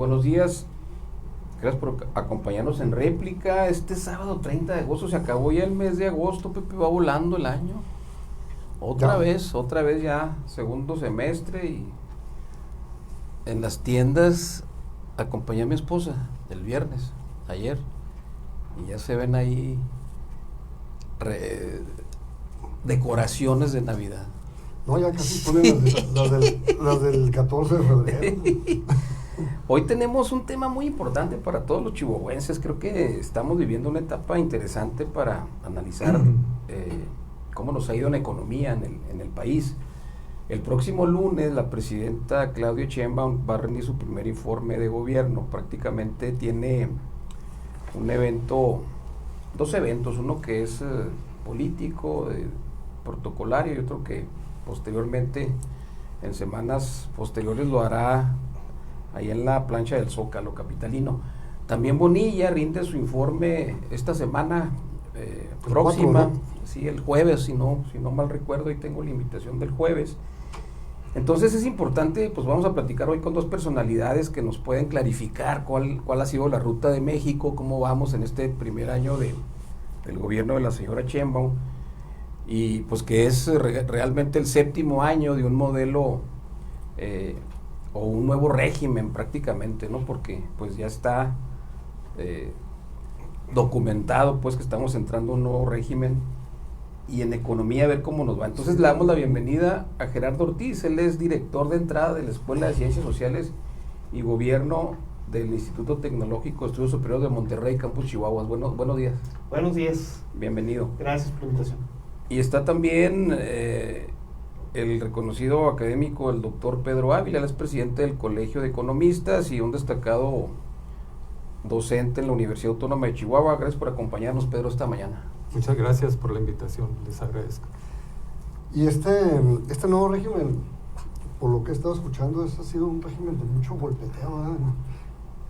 buenos días. Gracias por acompañarnos en réplica. Este sábado 30 de agosto se acabó ya el mes de agosto, Pepe, va volando el año. Otra vez ya, segundo semestre, y en las tiendas acompañé a mi esposa el viernes, ayer, y ya se ven ahí decoraciones de Navidad. No, ya casi ponen las del 14 de febrero. Hoy tenemos un tema muy importante para todos los chihuahuenses. Creo que estamos viviendo una etapa interesante para analizar cómo nos ha ido la economía en el país. El próximo lunes la presidenta Claudia Sheinbaum va a rendir su primer informe de gobierno. Prácticamente tiene dos eventos, uno que es político, protocolario, y otro que posteriormente, en semanas posteriores, lo hará ahí en la plancha del Zócalo capitalino. También Bonilla rinde su informe esta semana próxima, 4, ¿no? Sí, el jueves, si no mal recuerdo, y tengo la invitación del jueves. Entonces es importante, pues vamos a platicar hoy con dos personalidades que nos pueden clarificar cuál ha sido la ruta de México, cómo vamos en este primer año del gobierno de la señora Sheinbaum, y pues que es realmente el séptimo año de un modelo o un nuevo régimen prácticamente, ¿no? Porque pues ya está documentado pues que estamos entrando a un nuevo régimen, y en economía a ver cómo nos va. Entonces le damos la bienvenida a Gerardo Ortiz. Él es director de entrada de la Escuela de Ciencias Sociales y Gobierno del Instituto Tecnológico de Estudios Superiores de Monterrey, Campus Chihuahuas. Buenos días. Buenos días. Bienvenido. Gracias por la invitación. Y está también el reconocido académico, el doctor Pedro Ávila. Él es presidente del Colegio de Economistas y un destacado docente en la Universidad Autónoma de Chihuahua. Gracias por acompañarnos, Pedro, esta mañana. Muchas gracias por la invitación, les agradezco. Y este nuevo régimen, por lo que he estado escuchando, ha sido un régimen de mucho golpeteo, ¿verdad?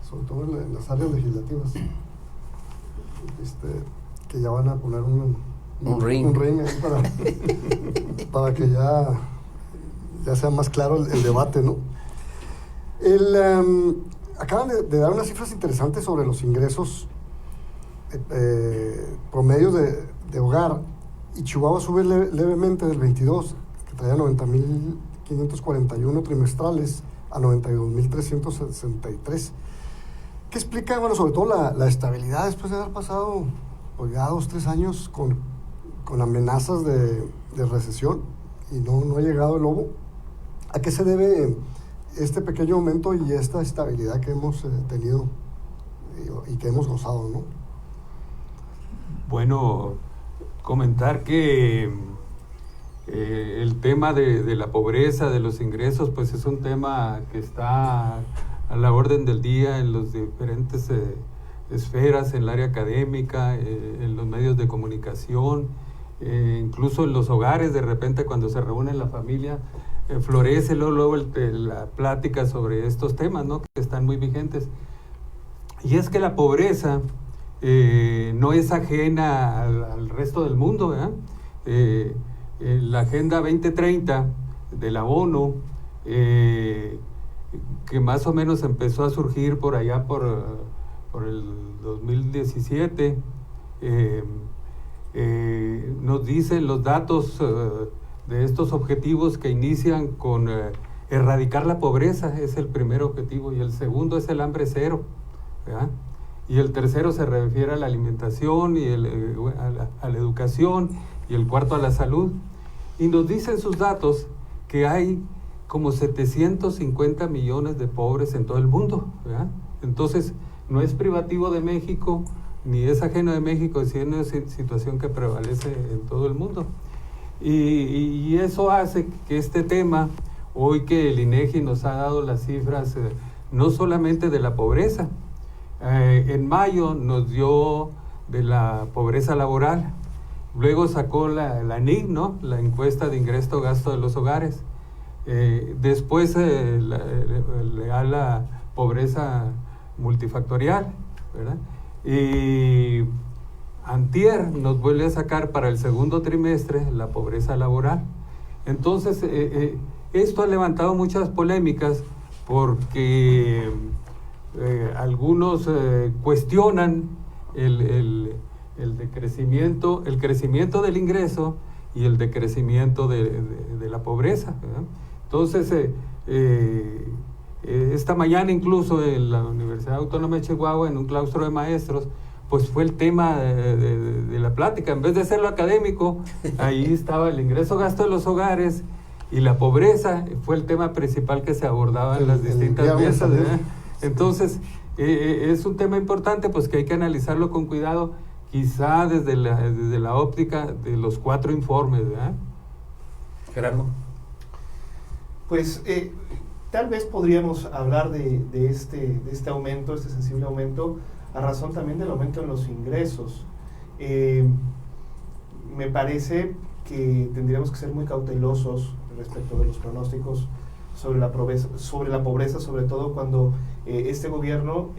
Sobre todo en las áreas legislativas, que ya van a poner un ring ahí para que ya sea más claro el debate, ¿no? Acaban de dar unas cifras interesantes sobre los ingresos promedios de hogar, y Chihuahua sube levemente del 22, que traía 90.541 trimestrales, a 92.363. ¿Qué explica? Bueno, sobre todo la estabilidad después de haber pasado pues ya 2-3 años con amenazas de recesión, y no ha llegado el lobo. ¿A qué se debe este pequeño aumento y esta estabilidad que hemos tenido y que hemos gozado, ¿no? Bueno, comentar que el tema de la pobreza, de los ingresos, pues es un tema que está a la orden del día en las diferentes esferas, en el área académica, en los medios de comunicación, incluso en los hogares. De repente, cuando se reúne la familia, florece luego la plática sobre estos temas, ¿no?, que están muy vigentes. Y es que la pobreza no es ajena al resto del mundo, ¿verdad? La Agenda 2030 de la ONU, que más o menos empezó a surgir por allá por el 2017, nos dicen los datos de estos objetivos que inician con erradicar la pobreza, es el primer objetivo, y el segundo es el hambre cero, ¿verdad? Y el tercero se refiere a la alimentación y a la educación, y el cuarto a la salud. Y nos dicen sus datos que hay como 750 millones de pobres en todo el mundo, ¿verdad? Entonces, no es privativo de México, ni es ajeno de México, es una situación que prevalece en todo el mundo. Y eso hace que este tema, hoy que el INEGI nos ha dado las cifras, no solamente de la pobreza, en mayo nos dio de la pobreza laboral, luego sacó la NIC, ¿no?, la encuesta de ingreso-gasto de los hogares, después le da la pobreza multifactorial, ¿verdad? Y antier nos vuelve a sacar para el segundo trimestre la pobreza laboral. Entonces, esto ha levantado muchas polémicas porque algunos cuestionan el crecimiento del ingreso y el decrecimiento de la pobreza, ¿verdad? Entonces, esta mañana incluso en la Universidad Autónoma de Chihuahua, en un claustro de maestros, pues fue el tema de la plática. En vez de hacerlo académico, ahí estaba el ingreso-gasto de los hogares y la pobreza, fue el tema principal que se abordaba en las distintas mesas, ¿verdad? Entonces, es un tema importante, pues que hay que analizarlo con cuidado, quizá desde la óptica de los 4 informes, ¿verdad? Gerardo. Pues tal vez podríamos hablar de este aumento, este sensible aumento, a razón también del aumento en los ingresos. Me parece que tendríamos que ser muy cautelosos respecto de los pronósticos sobre la pobreza, sobre todo cuando este gobierno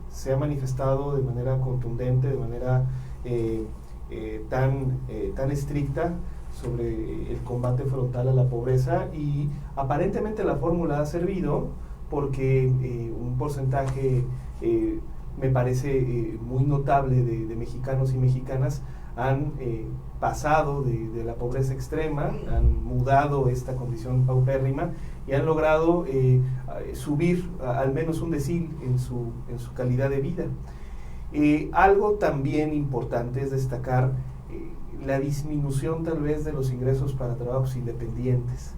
se ha manifestado de manera contundente, de manera tan estricta sobre el combate frontal a la pobreza, y aparentemente la fórmula ha servido porque un porcentaje me parece muy notable de mexicanos y mexicanas han pasado de la pobreza extrema, han mudado esta condición paupérrima y han logrado subir al menos un decil en su calidad de vida. Algo también importante es destacar la disminución tal vez de los ingresos para trabajos independientes.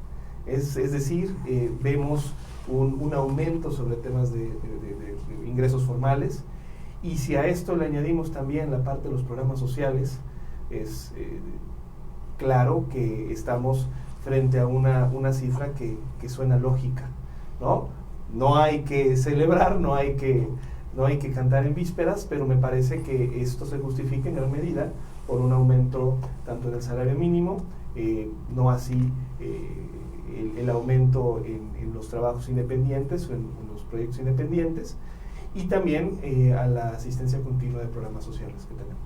Es decir, vemos un aumento sobre temas de ingresos formales, y si a esto le añadimos también la parte de los programas sociales, es claro que estamos frente a una cifra que suena lógica, ¿no? No hay que celebrar, no hay que cantar en vísperas, pero me parece que esto se justifica en gran medida por un aumento tanto en el salario mínimo, no así el aumento en los trabajos independientes o en los proyectos independientes, y también a la asistencia continua de programas sociales que tenemos.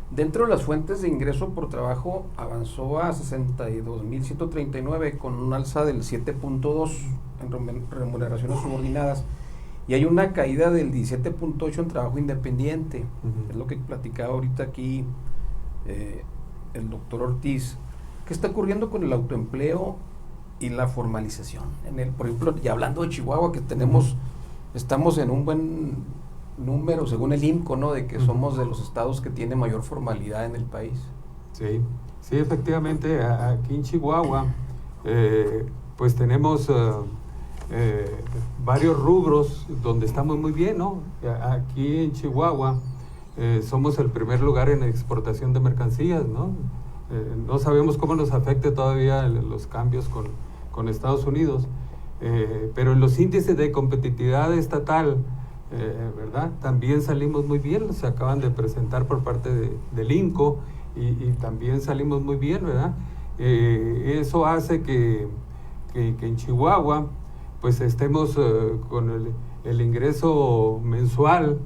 Dentro de las fuentes de ingreso por trabajo avanzó a 62.139 con un alza del 7.2 en remuneraciones subordinadas, y hay una caída del 17.8 en trabajo independiente. Uh-huh. Es lo que platicaba ahorita aquí el doctor Ortiz. ¿Qué está ocurriendo con el autoempleo y la formalización? Por ejemplo, y hablando de Chihuahua, que estamos en un buen número, según el IMCO, ¿no?, de que somos de los estados que tiene mayor formalidad en el país. Sí, efectivamente, aquí en Chihuahua, pues tenemos varios rubros donde estamos muy bien, ¿no? Aquí en Chihuahua somos el primer lugar en exportación de mercancías, ¿no? No sabemos cómo nos afecte todavía los cambios con Estados Unidos, pero en los índices de competitividad estatal, ¿verdad?, también salimos muy bien. Se acaban de presentar por parte del INCO y también salimos muy bien, ¿verdad? Eso hace que en Chihuahua pues estemos con el ingreso mensual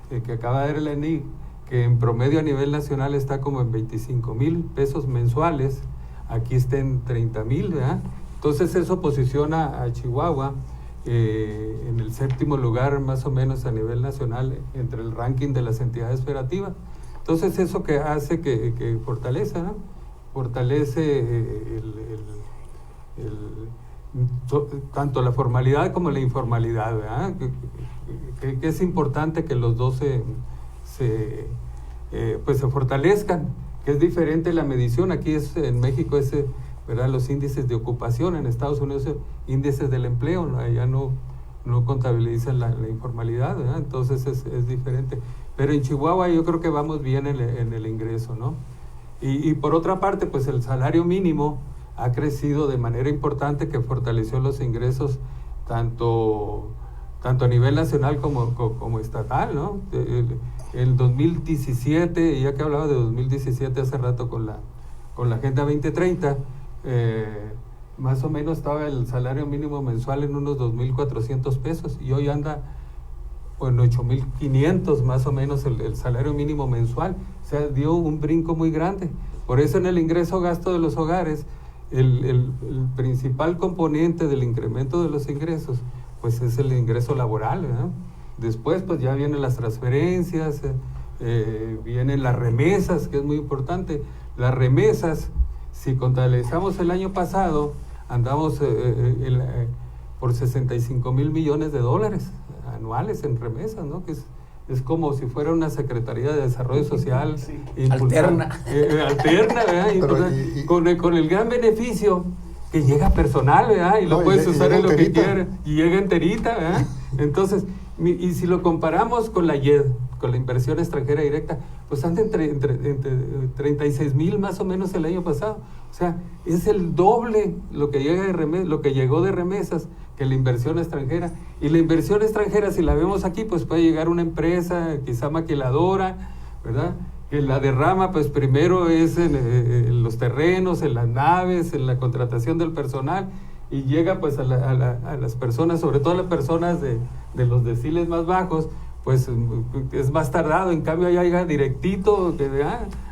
que acaba de dar el ENIC, que en promedio a nivel nacional está como en 25,000 pesos mensuales. Aquí está en 30,000, ¿verdad? Entonces eso posiciona a Chihuahua en el 7º lugar más o menos a nivel nacional entre el ranking de las entidades federativas. Entonces eso que hace que fortalece, ¿no?, fortalece tanto la formalidad como la informalidad, ¿verdad? Que es importante que los dos se fortalezcan, que es diferente la medición. Aquí en México ¿verdad?, los índices de ocupación, en Estados Unidos índices del empleo, ¿no? Allá no contabilizan la informalidad, ¿verdad? Entonces es diferente. Pero en Chihuahua yo creo que vamos bien en el ingreso, ¿no? Y por otra parte, pues el salario mínimo ha crecido de manera importante, que fortaleció los ingresos tanto a nivel nacional como estatal, ¿no? El 2017, ya que hablaba de 2017 hace rato con la Agenda 2030, más o menos estaba el salario mínimo mensual en unos 2,400 pesos y hoy anda en 8,500 más o menos el salario mínimo mensual. O sea, dio un brinco muy grande. Por eso en el ingreso-gasto de los hogares, el principal componente del incremento de los ingresos pues es el ingreso laboral, ¿verdad? Después pues ya vienen las transferencias, vienen las remesas, que es muy importante. Las remesas, si contabilizamos el año pasado, andamos por 65 mil millones de dólares anuales en remesas, ¿no? Que es como si fuera una Secretaría de Desarrollo Social. Sí. Alterna. Alterna, ¿verdad? Con el gran beneficio que llega personal, ¿verdad? Y lo puedes usar en lo que quieras. Y llega enterita, ¿verdad? Entonces, y si lo comparamos con la IED, con la inversión extranjera directa, pues anda entre 36 mil más o menos el año pasado. O sea, es el doble lo que llegó de remesas que la inversión extranjera. Y la inversión extranjera, si la vemos aquí, pues puede llegar una empresa, quizá maquiladora, ¿verdad? Que la derrama, pues primero es en los terrenos, en las naves, en la contratación del personal, y llega pues a las personas, sobre todo a las personas de los deciles más bajos, pues es más tardado. En cambio allá llega directito,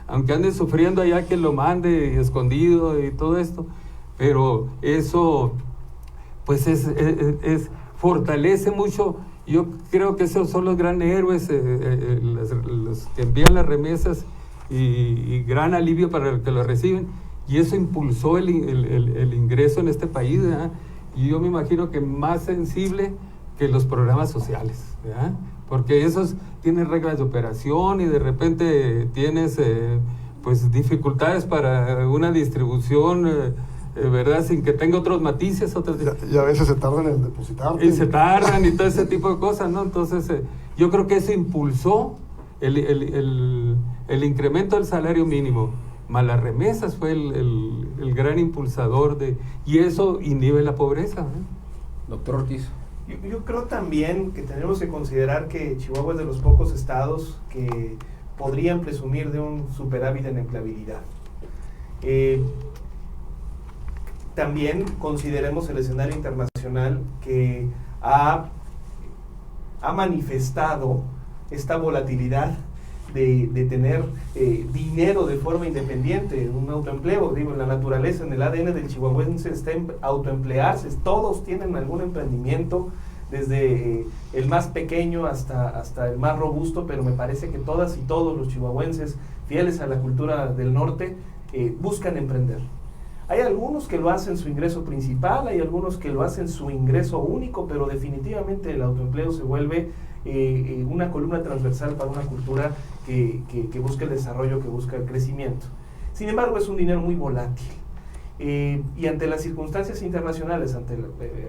aunque ande sufriendo allá que lo mande escondido y todo esto, pero eso pues fortalece mucho. Yo creo que esos son los grandes héroes, los que envían las remesas, y gran alivio para los que lo reciben, y eso impulsó el ingreso en este país, ¿verdad? Y yo me imagino que más sensible que los programas sociales, ¿verdad? Porque esos tienen reglas de operación y de repente tienes pues dificultades para una distribución, ¿verdad? Sin que tenga otros matices. Y a veces se tardan en depositar. Y se tardan y todo ese tipo de cosas, ¿no? Entonces, yo creo que eso impulsó el incremento del salario mínimo, más las remesas fue el gran impulsador y eso inhibe la pobreza, ¿no? Doctor Ortiz. Yo creo también que tenemos que considerar que Chihuahua es de los pocos estados que podrían presumir de un superávit en empleabilidad. También consideremos el escenario internacional que ha manifestado esta volatilidad de tener dinero de forma independiente, un autoempleo. Digo, en la naturaleza, en el ADN del chihuahuense está autoemplearse. Todos tienen algún emprendimiento, desde el más pequeño hasta el más robusto, pero me parece que todas y todos los chihuahuenses fieles a la cultura del norte buscan emprender. Hay algunos que lo hacen su ingreso principal, hay algunos que lo hacen su ingreso único, pero definitivamente el autoempleo se vuelve una columna transversal para una cultura que busca el desarrollo, que busca el crecimiento. Sin embargo, es un dinero muy volátil. Y ante las circunstancias internacionales,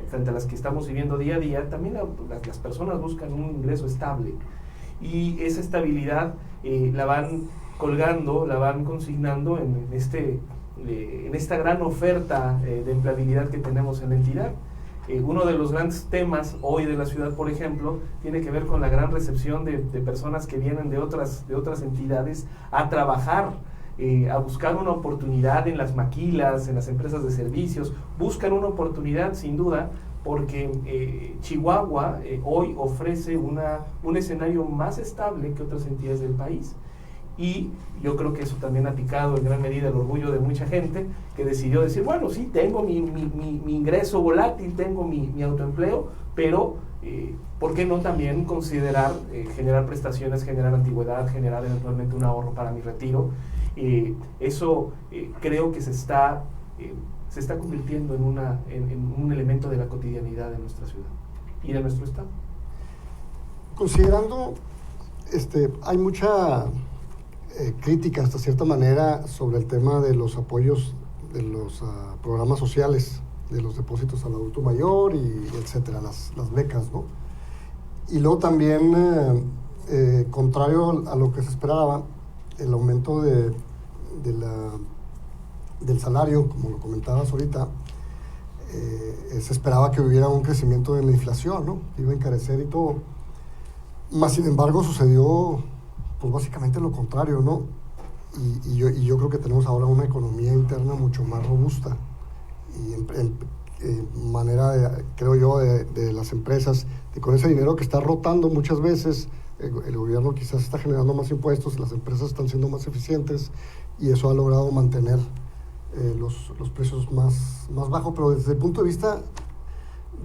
frente a las que estamos viviendo día a día, también las personas buscan un ingreso estable. Y esa estabilidad la van colgando, la van consignando en esta gran oferta de empleabilidad que tenemos en la entidad. Uno de los grandes temas hoy de la ciudad, por ejemplo, tiene que ver con la gran recepción de personas que vienen de otras entidades a trabajar, a buscar una oportunidad en las maquilas, en las empresas de servicios. Buscan una oportunidad, sin duda, porque Chihuahua hoy ofrece un escenario más estable que otras entidades del país. Y yo creo que eso también ha picado en gran medida el orgullo de mucha gente que decidió decir, bueno, sí, tengo mi ingreso volátil, tengo mi autoempleo, pero ¿por qué no también considerar generar prestaciones, generar antigüedad, generar eventualmente un ahorro para mi retiro? Eso creo que se está convirtiendo en un elemento de la cotidianidad de nuestra ciudad y de nuestro estado. Considerando, hay mucha crítica hasta cierta manera sobre el tema de los apoyos de los programas sociales, de los depósitos al adulto mayor y etcétera, las becas, ¿no? Y luego también, contrario a lo que se esperaba, el aumento del salario, como lo comentabas ahorita, se esperaba que hubiera un crecimiento de la inflación, ¿no? Iba a encarecer y todo. Más sin embargo sucedió pues básicamente lo contrario, ¿no? Y yo creo que tenemos ahora una economía interna mucho más robusta y en manera, creo yo, de las empresas, de con ese dinero que está rotando muchas veces, el gobierno quizás está generando más impuestos, las empresas están siendo más eficientes y eso ha logrado mantener los precios más bajos, pero desde el punto de vista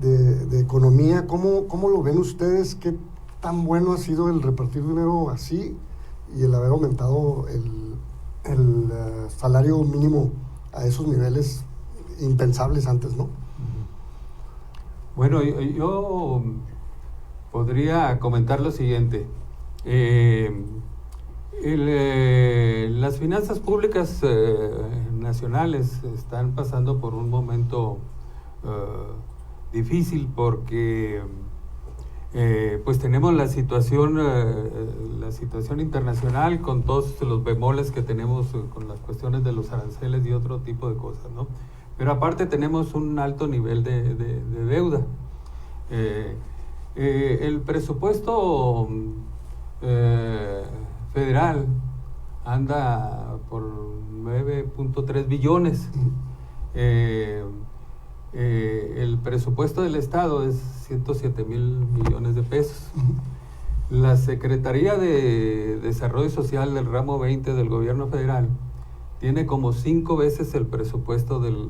de economía, ¿cómo lo ven ustedes? ¿Qué tan bueno ha sido el repartir dinero así y el haber aumentado el salario mínimo a esos niveles impensables antes, ¿no? Bueno, yo podría comentar lo siguiente. Las finanzas públicas nacionales están pasando por un momento difícil porque pues tenemos la situación internacional con todos los bemoles que tenemos con las cuestiones de los aranceles y otro tipo de cosas, ¿no? Pero aparte tenemos un alto nivel de deuda. El presupuesto federal anda por 9.3 billones. El presupuesto del Estado es 107,000 millones de pesos. La Secretaría de Desarrollo Social del ramo 20 del gobierno federal tiene como 5 veces el presupuesto del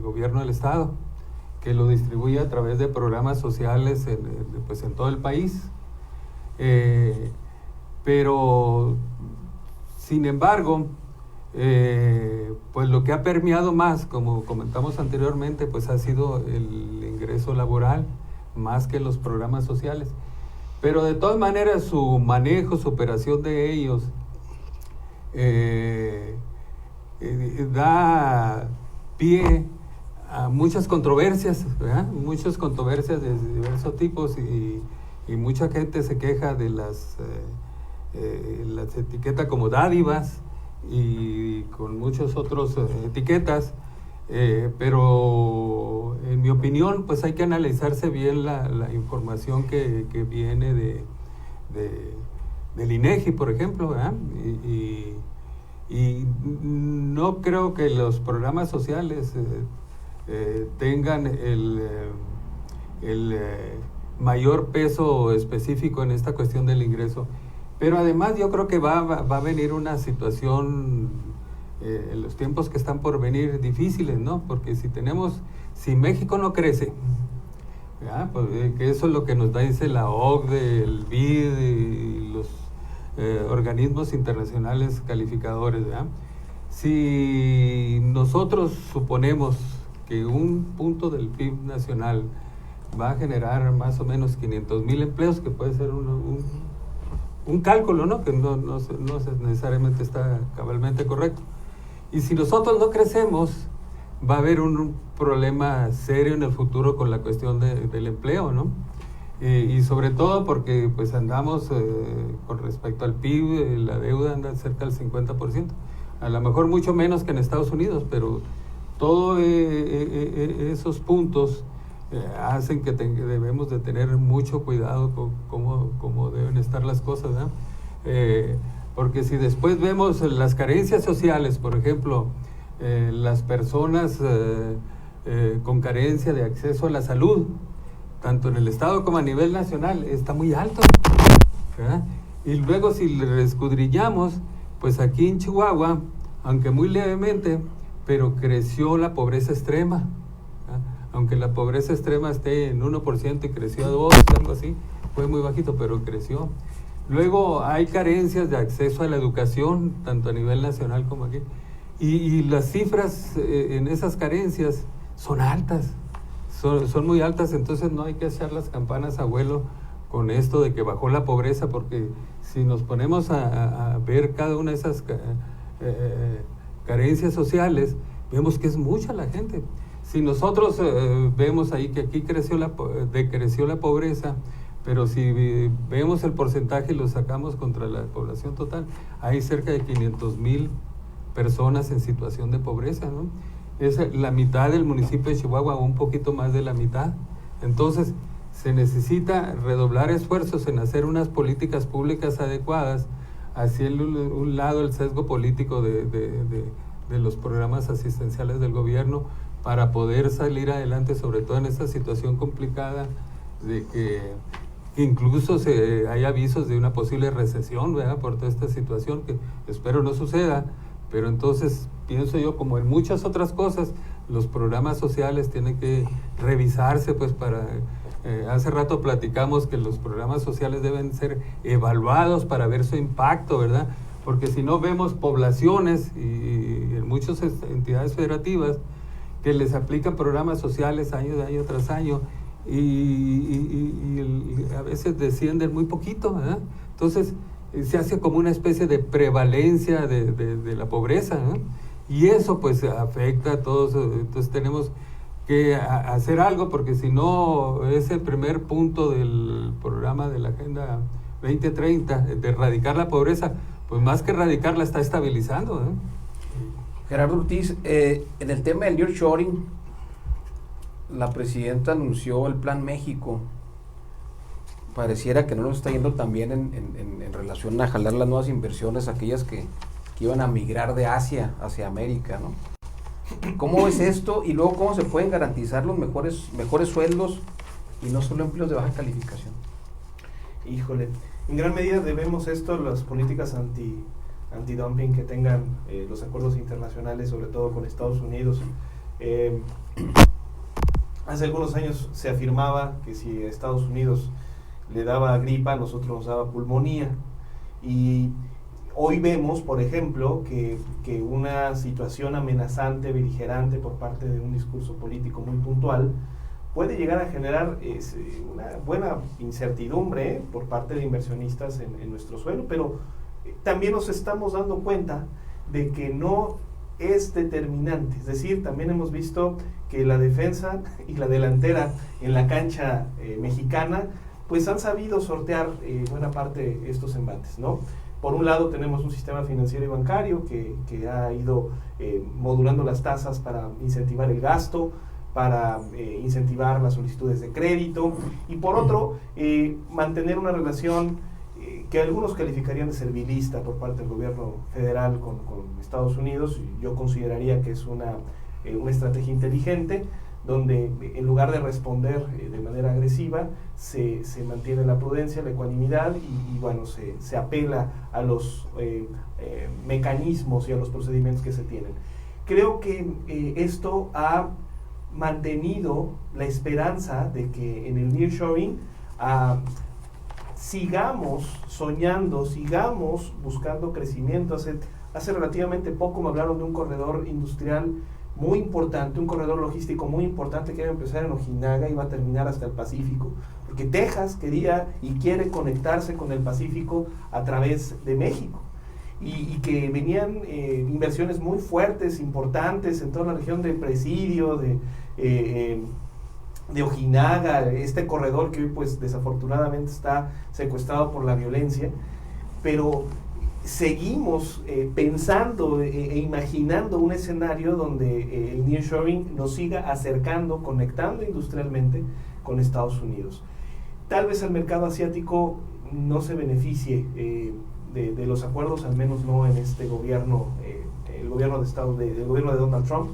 gobierno del Estado, que lo distribuye a través de programas sociales en todo el país. Pero, sin embargo, pues lo que ha permeado más, como comentamos anteriormente, pues ha sido el ingreso laboral, más que los programas sociales. Pero de todas maneras, su manejo, su operación de ellos, da pie a muchas controversias, ¿verdad? Muchas controversias de diversos tipos y mucha gente se queja de las etiquetas como dádivas y con muchas otras etiquetas, pero en mi opinión pues hay que analizarse bien la información que viene del INEGI, por ejemplo, ¿verdad? Y no creo que los programas sociales tengan el mayor peso específico en esta cuestión del ingreso. Pero además yo creo que va a venir una situación en los tiempos que están por venir difíciles, ¿no? Porque si México no crece, ¿ya? Pues, que eso es lo que nos dice la OCDE, el BID y los organismos internacionales calificadores, ¿ya? Si nosotros suponemos que un punto del PIB nacional va a generar más o menos 500,000 empleos, que puede ser un cálculo, ¿no? Que no necesariamente está cabalmente correcto. Y si nosotros no crecemos, va a haber un problema serio en el futuro con la cuestión del empleo, ¿no? Y sobre todo porque pues andamos con respecto al PIB, la deuda anda cerca del 50%. A lo mejor mucho menos que en Estados Unidos, pero todos esos puntos hacen que debemos de tener mucho cuidado con cómo deben estar las cosas, ¿no? Porque si después vemos las carencias sociales, por ejemplo, las personas con carencia de acceso a la salud, tanto en el Estado como a nivel nacional, está muy alto, ¿verdad? Y luego si le escudriñamos, pues aquí en Chihuahua, aunque muy levemente, pero creció la pobreza extrema, ¿verdad? Aunque la pobreza extrema esté en 1% y creció a 2%, algo así, fue muy bajito, pero creció. Luego hay carencias de acceso a la educación, tanto a nivel nacional como aquí. Y las cifras en esas carencias son altas, son muy altas, entonces no hay que echar las campanas a vuelo con esto de que bajó la pobreza, porque si nos ponemos a ver cada una de esas carencias sociales, vemos que es mucha la gente. Si nosotros vemos ahí que aquí decreció la pobreza, pero si vemos el porcentaje y lo sacamos contra la población total, hay cerca de 500,000 personas en situación de pobreza, ¿no? Es la mitad del municipio de Chihuahua, un poquito más de la mitad. Entonces, se necesita redoblar esfuerzos en hacer unas políticas públicas adecuadas, haciendo un lado el sesgo político de los programas asistenciales del gobierno para poder salir adelante, sobre todo en esta situación complicada de que incluso hay avisos de una posible recesión, ¿verdad? Por toda esta situación que espero no suceda. Pero entonces pienso yo, como en muchas otras cosas, los programas sociales tienen que revisarse, pues para... hace rato platicamos que los programas sociales deben ser evaluados para ver su impacto, ¿verdad? Porque si no vemos poblaciones y en muchas entidades federativas que les aplican programas sociales año tras año y a veces descienden muy poquito, ¿verdad? Entonces se hace como una especie de prevalencia de la pobreza, ¿no? Y eso pues afecta a todos. Entonces tenemos que hacer algo, porque si no, ese primer punto del programa de la Agenda 2030, de erradicar la pobreza, pues más que erradicarla está estabilizando, ¿eh? Gerardo Ortiz, en el tema del nearshoring, la presidenta anunció el Plan México. Pareciera que no nos está yendo tan bien en relación a jalar las nuevas inversiones, aquellas que iban a migrar de Asia hacia América, ¿no? ¿Cómo ves esto? Y luego, ¿cómo se pueden garantizar los mejores sueldos y no solo empleos de baja calificación? Híjole, en gran medida debemos esto las políticas antidumping que tengan los acuerdos internacionales, sobre todo con Estados Unidos. Hace algunos años se afirmaba que si a Estados Unidos le daba gripa, a nosotros nos daba pulmonía. Y hoy vemos, por ejemplo, que una situación amenazante, beligerante por parte de un discurso político muy puntual puede llegar a generar una buena incertidumbre por parte de inversionistas en nuestro suelo, pero también nos estamos dando cuenta de que no es determinante. Es decir, también hemos visto que la defensa y la delantera en la cancha mexicana pues han sabido sortear buena parte de estos embates, ¿no? Por un lado tenemos un sistema financiero y bancario que ha ido modulando las tasas para incentivar el gasto, para incentivar las solicitudes de crédito, y por otro, mantener una relación que algunos calificarían de servilista por parte del gobierno federal con Estados Unidos. Yo consideraría que es una estrategia inteligente, donde en lugar de responder de manera agresiva, se mantiene la prudencia, la ecuanimidad y bueno, se apela a los mecanismos y a los procedimientos que se tienen. Creo que esto ha mantenido la esperanza de que en el nearshoring sigamos soñando, sigamos buscando crecimiento. Hace relativamente poco me hablaron de un corredor industrial muy importante, un corredor logístico muy importante que iba a empezar en Ojinaga y va a terminar hasta el Pacífico, porque Texas quería y quiere conectarse con el Pacífico a través de México, y que venían inversiones muy fuertes, importantes en toda la región de Presidio, de Ojinaga, este corredor que hoy pues desafortunadamente está secuestrado por la violencia, pero seguimos pensando e imaginando un escenario donde el nearshoring nos siga acercando, conectando industrialmente con Estados Unidos. Tal vez el mercado asiático no se beneficie de los acuerdos, al menos no en este gobierno, el gobierno de Donald Trump,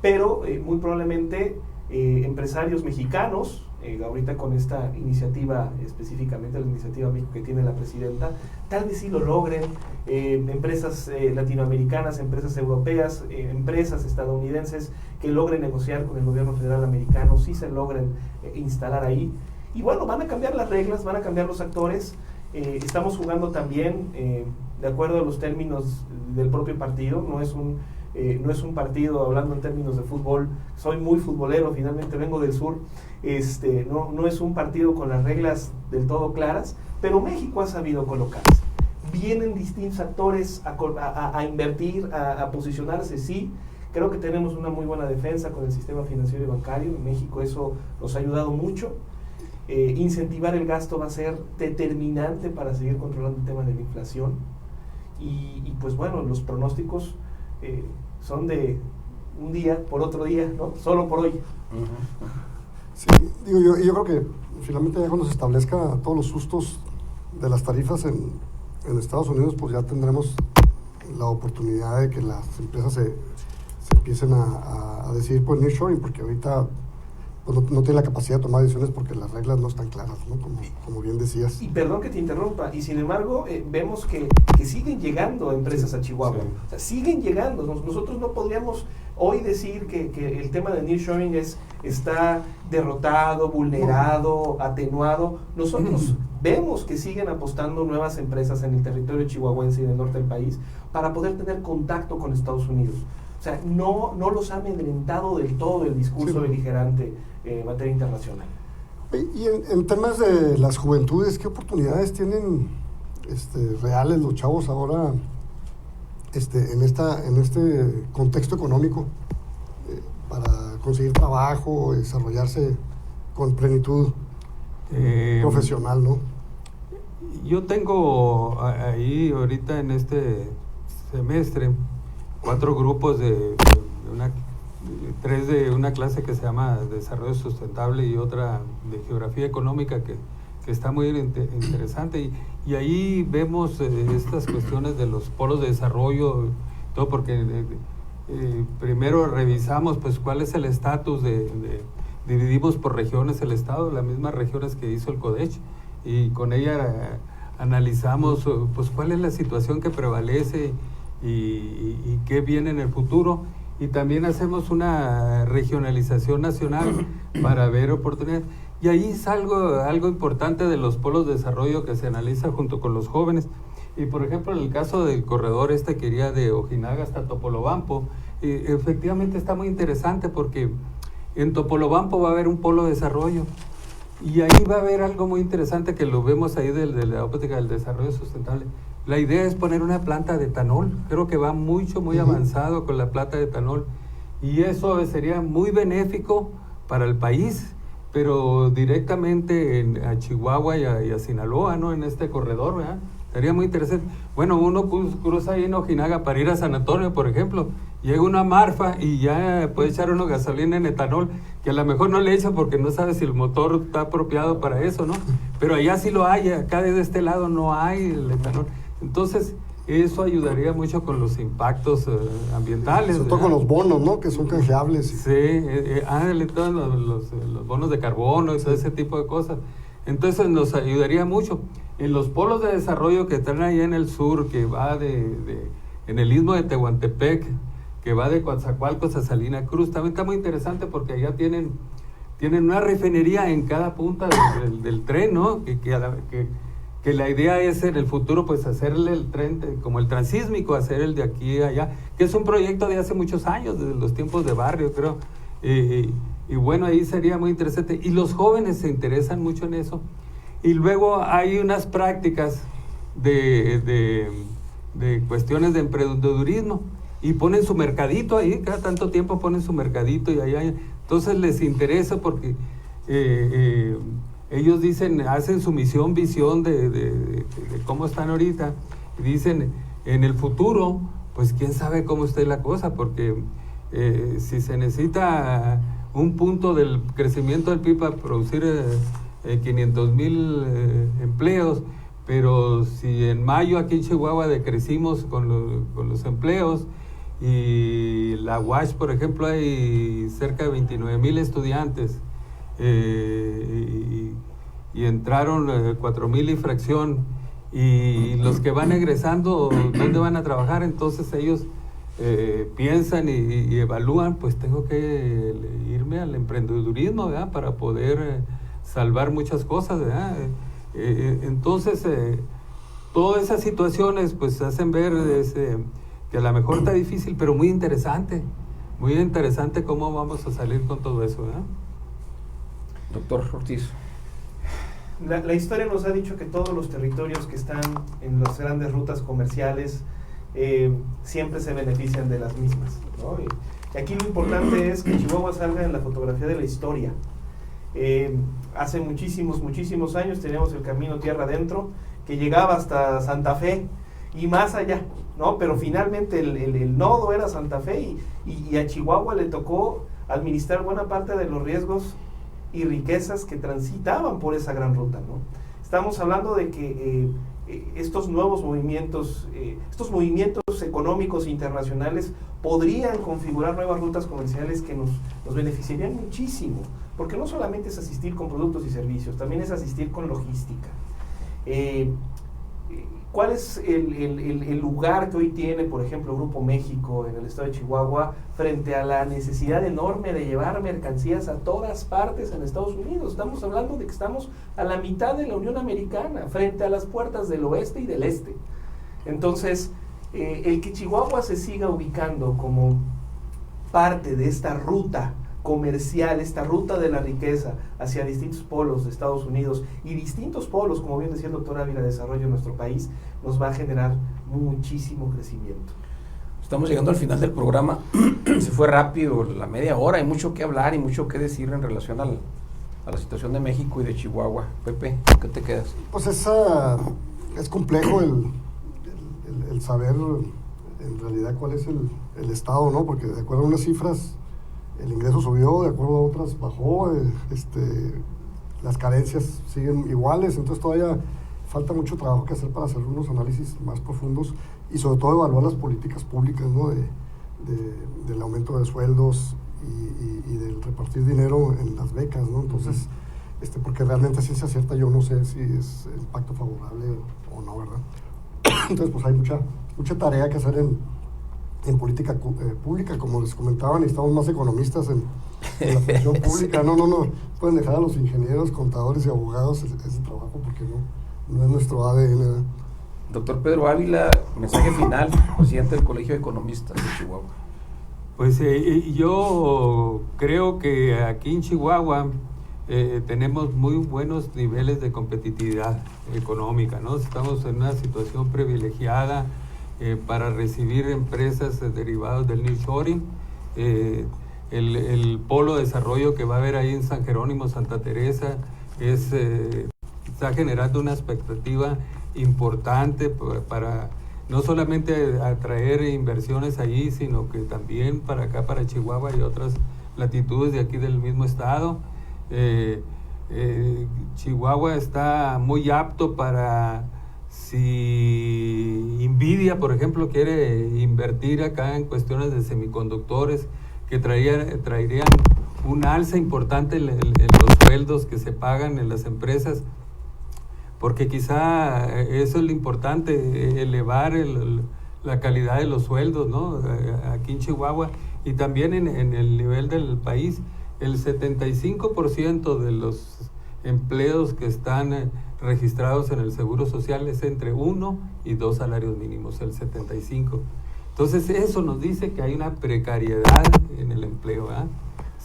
pero muy probablemente empresarios mexicanos, ahorita con esta iniciativa, específicamente la iniciativa México que tiene la presidenta, tal vez sí lo logren. Empresas latinoamericanas, empresas europeas, empresas estadounidenses que logren negociar con el gobierno federal americano, sí se logren instalar ahí. Y bueno, van a cambiar las reglas, van a cambiar los actores. Estamos jugando también de acuerdo a los términos del propio partido. No es un partido, hablando en términos de fútbol, soy muy futbolero, finalmente vengo del sur, no es un partido con las reglas del todo claras, pero México ha sabido colocarse. Vienen distintos actores a invertir, a posicionarse, sí. Creo que tenemos una muy buena defensa con el sistema financiero y bancario. En México eso nos ha ayudado mucho. Incentivar el gasto va a ser determinante para seguir controlando el tema de la inflación. Y pues bueno, los pronósticos son de un día por otro día, ¿no? Solo por hoy. Sí, digo, yo creo que finalmente ya cuando se establezca todos los sustos de las tarifas en Estados Unidos, pues ya tendremos la oportunidad de que las empresas se empiecen a decidir por el nearshoring, porque ahorita pues no tiene la capacidad de tomar decisiones porque las reglas no están claras, ¿no? Como bien decías. Y perdón que te interrumpa, y sin embargo vemos que siguen llegando empresas a Chihuahua. Sí. O sea, siguen llegando. Nosotros no podríamos hoy decir que el tema de nearshoring está derrotado, vulnerado, atenuado. Nosotros vemos que siguen apostando nuevas empresas en el territorio chihuahuense y en el norte del país para poder tener contacto con Estados Unidos. O sea, no los ha amedrentado del todo el discurso beligerante en materia internacional. Y en temas de las juventudes, ¿qué oportunidades tienen reales los chavos ahora en este contexto económico para conseguir trabajo, desarrollarse con plenitud profesional, ¿no? Yo tengo ahí ahorita en este semestre 4 grupos tres de una clase que se llama Desarrollo Sustentable y otra de Geografía Económica que está muy interesante y ahí vemos estas cuestiones de los polos de desarrollo, todo porque primero revisamos pues cuál es el estatus dividimos por regiones el estado, las mismas regiones que hizo el CODECH, y con ella analizamos pues cuál es la situación que prevalece y qué viene en el futuro, y también hacemos una regionalización nacional para ver oportunidades. Y ahí es algo importante de los polos de desarrollo que se analiza junto con los jóvenes. Y por ejemplo, en el caso del corredor que iría de Ojinaga hasta Topolobampo, efectivamente está muy interesante porque en Topolobampo va a haber un polo de desarrollo. Y ahí va a haber algo muy interesante que lo vemos ahí de la óptica del desarrollo sustentable. La idea es poner una planta de etanol. Creo que va muy avanzado con la planta de etanol. Y eso sería muy benéfico para el país, pero directamente a Chihuahua y a Sinaloa, ¿no? En este corredor, ¿verdad? Sería muy interesante. Bueno, uno cruza ahí en Ojinaga para ir a San Antonio, por ejemplo. Llega una Marfa y ya puede echar uno gasolina en etanol, que a lo mejor no le echa porque no sabe si el motor está apropiado para eso, ¿no? Pero allá sí lo hay, acá desde este lado no hay el etanol. Entonces, eso ayudaría mucho con los impactos ambientales. Sobre todo con los bonos, ¿no? Que son canjeables. Sí, todos los bonos de carbono y todo ese tipo de cosas. Entonces, nos ayudaría mucho. En los polos de desarrollo que están allá en el sur, que va en el istmo de Tehuantepec, que va de Coatzacoalcos a Salina Cruz, también está muy interesante porque allá tienen una refinería en cada punta del tren, ¿no? Que la idea es en el futuro pues hacerle el tren como el transísmico, hacer el de aquí a allá, que es un proyecto de hace muchos años, desde los tiempos de Barrio, creo. Y bueno, ahí sería muy interesante. Y los jóvenes se interesan mucho en eso. Y luego hay unas prácticas de cuestiones de emprendedurismo y ponen su mercadito ahí, cada tanto tiempo ponen su mercadito y allá. Entonces les interesa porque ellos dicen, hacen su visión de cómo están ahorita, y dicen, en el futuro, pues quién sabe cómo esté la cosa, porque si se necesita un punto del crecimiento del PIB para producir 500,000 empleos, pero si en mayo aquí en Chihuahua decrecimos con los empleos, y la UASH, por ejemplo, hay cerca de 29,000 estudiantes, y entraron 4,000 y fracción, y los que van egresando, ¿dónde van a trabajar? Entonces ellos piensan y evalúan, pues tengo que irme al emprendedurismo, ¿verdad? Para poder salvar muchas cosas, ¿verdad? Entonces todas esas situaciones pues hacen ver que a lo mejor está difícil, pero muy interesante cómo vamos a salir con todo eso, ¿verdad? Doctor Ortiz. La historia nos ha dicho que todos los territorios que están en las grandes rutas comerciales siempre se benefician de las mismas, ¿no? Y aquí lo importante es que Chihuahua salga en la fotografía de la historia. Hace muchísimos años teníamos el camino tierra adentro que llegaba hasta Santa Fe y más allá, ¿no? Pero finalmente el nodo era Santa Fe y a Chihuahua le tocó administrar buena parte de los riesgos y riquezas que transitaban por esa gran ruta, ¿no? Estamos hablando de que estos nuevos movimientos, estos movimientos económicos internacionales podrían configurar nuevas rutas comerciales que nos beneficiarían muchísimo, porque no solamente es asistir con productos y servicios, también es asistir con logística. ¿Cuál es el lugar que hoy tiene, por ejemplo, Grupo México en el estado de Chihuahua frente a la necesidad enorme de llevar mercancías a todas partes en Estados Unidos? Estamos hablando de que estamos a la mitad de la Unión Americana, frente a las puertas del oeste y del este. Entonces, el que Chihuahua se siga ubicando como parte de esta ruta comercial, esta ruta de la riqueza hacia distintos polos de Estados Unidos y distintos polos, como bien decía el doctor Ávila, de desarrollo en nuestro país, nos va a generar muchísimo crecimiento. Estamos llegando al final del programa. Se fue rápido la media hora, hay mucho que hablar y mucho que decir en relación a la situación de México y de Chihuahua. Pepe, ¿qué te quedas? Pues es complejo el saber en realidad cuál es el estado, ¿no? Porque de acuerdo a unas cifras el ingreso subió, de acuerdo a otras bajó, las carencias siguen iguales, entonces todavía falta mucho trabajo que hacer para hacer unos análisis más profundos y sobre todo evaluar las políticas públicas, ¿no? Del aumento de sueldos y del repartir dinero en las becas, ¿no? Entonces, porque realmente a ciencia cierta yo no sé si es el impacto favorable o no, ¿verdad? Entonces, pues hay mucha tarea que hacer en política pública, como les comentaba, necesitamos más economistas en la función pública. No pueden dejar a los ingenieros, contadores y abogados ese trabajo porque no es nuestro ADN, ¿verdad? Doctor Pedro Ávila, mensaje final, presidente del Colegio de Economistas de Chihuahua. Pues yo creo que aquí en Chihuahua tenemos muy buenos niveles de competitividad económica, ¿no? Estamos en una situación privilegiada para recibir empresas derivadas del nearshoring. El polo de desarrollo que va a haber ahí en San Jerónimo, Santa Teresa, está generando una expectativa importante para no solamente atraer inversiones allí, sino que también para acá, para Chihuahua y otras latitudes de aquí del mismo estado. Chihuahua está muy apto para, si Nvidia, por ejemplo, quiere invertir acá en cuestiones de semiconductores, que traerían un alza importante en los sueldos que se pagan en las empresas, porque quizá eso es lo importante, elevar la calidad de los sueldos, ¿no? Aquí en Chihuahua y también en el nivel del país. El 75% de los empleos que están registrados en el Seguro Social es entre 1 y 2 salarios mínimos, el 75%. Entonces eso nos dice que hay una precariedad en el empleo, ¿eh?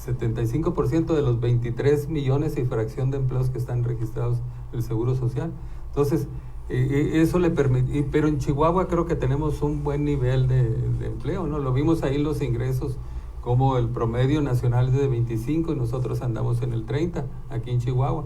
75% de los 23 millones y fracción de empleos que están registrados en el Seguro Social. Entonces, eso le permite, pero en Chihuahua creo que tenemos un buen nivel de empleo, ¿no? Lo vimos ahí en los ingresos, como el promedio nacional es de 25 y nosotros andamos en el 30 aquí en Chihuahua.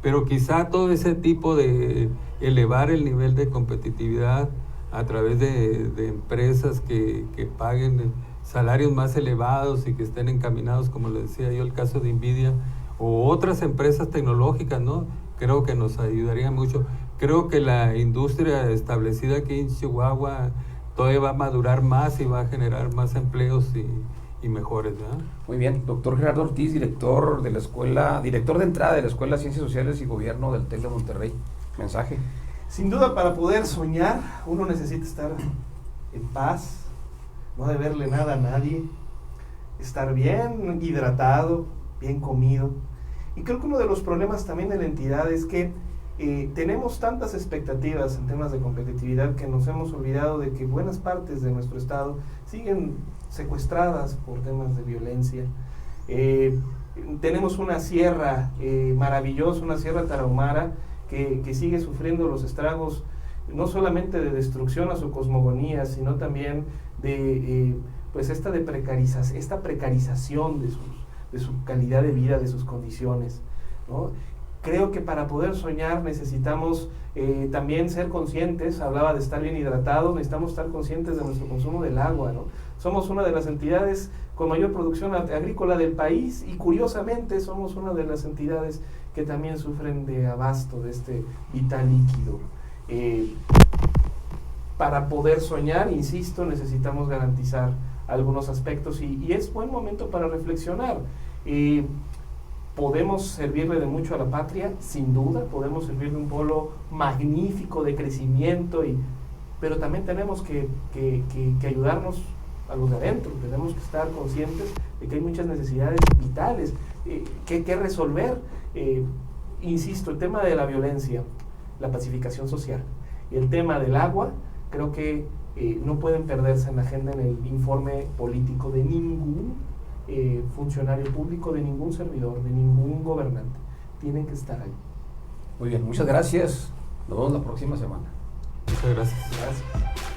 Pero quizá todo ese tipo de elevar el nivel de competitividad a través de empresas que paguen salarios más elevados y que estén encaminados, como le decía yo, el caso de Nvidia o otras empresas tecnológicas, ¿no? Creo que nos ayudaría mucho. Creo que la industria establecida aquí en Chihuahua todavía va a madurar más y va a generar más empleos y mejores, ¿verdad? Muy bien, doctor Gerardo Ortiz, director de entrada de la Escuela de Ciencias Sociales y Gobierno del TEC de Monterrey. Mensaje. Sin duda, para poder soñar, uno necesita estar en paz, no deberle nada a nadie, estar bien hidratado, bien comido. Y creo que uno de los problemas también de la entidad es que tenemos tantas expectativas en temas de competitividad que nos hemos olvidado de que buenas partes de nuestro estado siguen secuestradas por temas de violencia. Tenemos una sierra maravillosa, una sierra tarahumara, que sigue sufriendo los estragos no solamente de destrucción a su cosmogonía, sino también de esta precarización de su calidad de vida, de sus condiciones, ¿no? Creo que para poder soñar necesitamos también ser conscientes. Hablaba de estar bien hidratados, necesitamos estar conscientes de nuestro consumo del agua, ¿no? Somos una de las entidades con mayor producción agrícola del país y curiosamente somos una de las entidades que también sufren de abasto de este vital líquido. Para poder soñar, insisto, necesitamos garantizar algunos aspectos y es buen momento para reflexionar. podemos servirle de mucho a la patria, sin duda, podemos servirle un polo magnífico de crecimiento, pero también tenemos que ayudarnos a los de adentro, tenemos que estar conscientes de que hay muchas necesidades vitales que resolver. Insisto, el tema de la violencia, la pacificación social y el tema del agua, creo que no pueden perderse en la agenda, en el informe político de ningún funcionario público, de ningún servidor, de ningún gobernante. Tienen que estar ahí. Muy bien, muchas gracias. Nos vemos la próxima semana. Muchas gracias. Gracias.